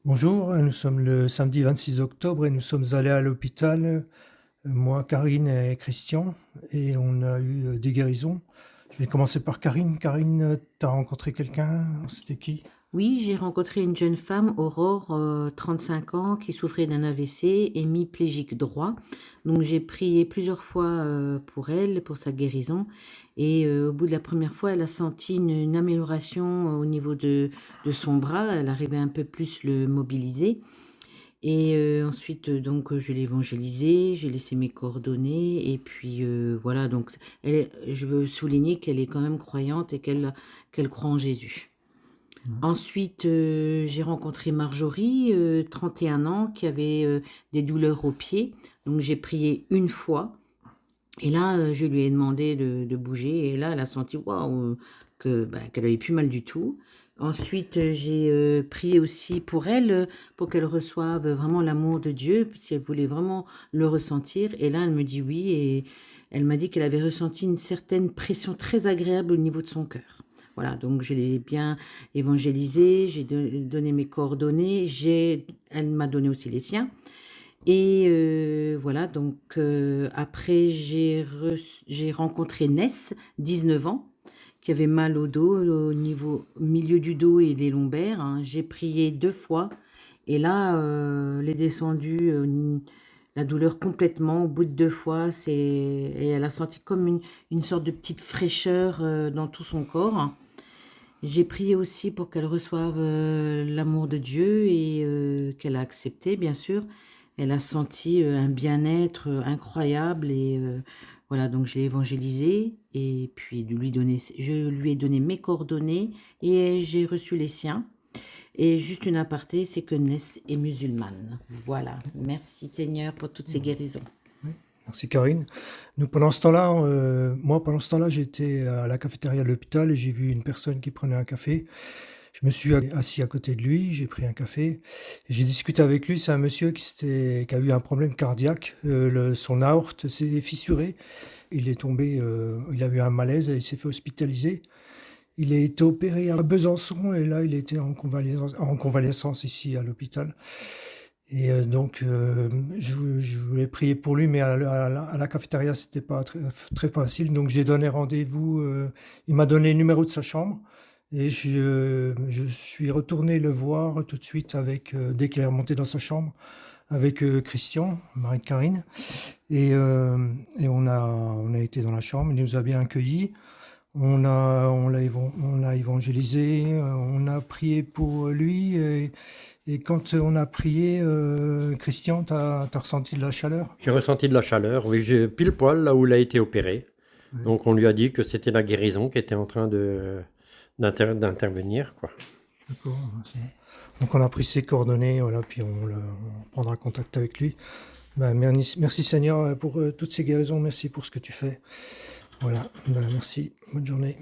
Bonjour, nous sommes le samedi 26 octobre et nous sommes allés à l'hôpital, moi, Karine et Christian, et on a eu des guérisons. Je vais commencer par Karine. Karine, tu as rencontré quelqu'un? C'était qui? Oui, j'ai rencontré une jeune femme, Aurore, 35 ans, qui souffrait d'un AVC, hémiplégique droit. Donc j'ai prié plusieurs fois pour elle, pour sa guérison. Et au bout de la première fois, elle a senti une amélioration au niveau de son bras. Elle arrivait un peu plus le mobiliser. Et ensuite, donc, je l'ai évangélisée, j'ai laissé mes coordonnées. Et puis voilà, donc je veux souligner qu'elle est quand même croyante et qu'elle croit en Jésus. Mmh. Ensuite, j'ai rencontré Marjorie, 31 ans, qui avait, des douleurs aux pieds. Donc j'ai prié une fois et là, je lui ai demandé de bouger et là, elle a senti, waouh, qu'elle avait plus mal du tout. Ensuite, j'ai, prié aussi pour elle, pour qu'elle reçoive vraiment l'amour de Dieu, si elle voulait vraiment le ressentir et là, elle me dit oui et elle m'a dit qu'elle avait ressenti une certaine pression très agréable au niveau de son cœur. Voilà, donc je l'ai bien évangélisée, j'ai donné mes coordonnées, elle m'a donné aussi les siens. Et voilà, donc après j'ai rencontré Ness, 19 ans, qui avait mal au dos, au milieu du dos et des lombaires, hein. J'ai prié 2 fois et là, elle est descendue, la douleur complètement au bout de 2 fois. Et elle a senti comme une sorte de petite fraîcheur, dans tout son corps. J'ai prié aussi pour qu'elle reçoive, l'amour de Dieu et qu'elle a accepté, bien sûr. Elle a senti, un bien-être, incroyable et voilà, donc je l'ai évangélisée et puis je lui ai donné mes coordonnées et j'ai reçu les siens. Et juste une aparté, c'est que Ness est musulmane. Voilà. Merci Seigneur pour toutes ces guérisons. Oui, merci Karine. Nous, pendant ce temps-là, moi, pendant ce temps-là, j'étais à la cafétéria de l'hôpital et j'ai vu une personne qui prenait un café. Je me suis assis à côté de lui, j'ai pris un café et j'ai discuté avec lui. C'est un monsieur qui a eu un problème cardiaque. Son aorte s'est fissurée. Il est tombé, il a eu un malaise et il s'est fait hospitaliser. Il a été opéré à Besançon et là, il était en convalescence ici à l'hôpital. Et donc, je voulais prier pour lui, mais à la cafétéria, c'était pas très facile. Donc, j'ai donné rendez-vous. Il m'a donné le numéro de sa chambre et je suis retourné le voir tout de suite dès qu'il est remonté dans sa chambre, avec Christian, mari de Karine. Et on a été dans la chambre. Il nous a bien accueillis. On l'a évangélisé, on a prié pour lui et quand on a prié, Christian, tu as ressenti de la chaleur? J'ai ressenti de la chaleur, oui, j'ai pile poil là où il a été opéré. Oui, Donc on lui a dit que c'était la guérison qui était en train d'intervenir, quoi. d'accord, c'est bon. Donc on a pris ses coordonnées, voilà, puis on prendra contact avec lui. Ben, merci Seigneur pour toutes ces guérisons, merci pour ce que tu fais. Voilà, ben, merci, bonne journée.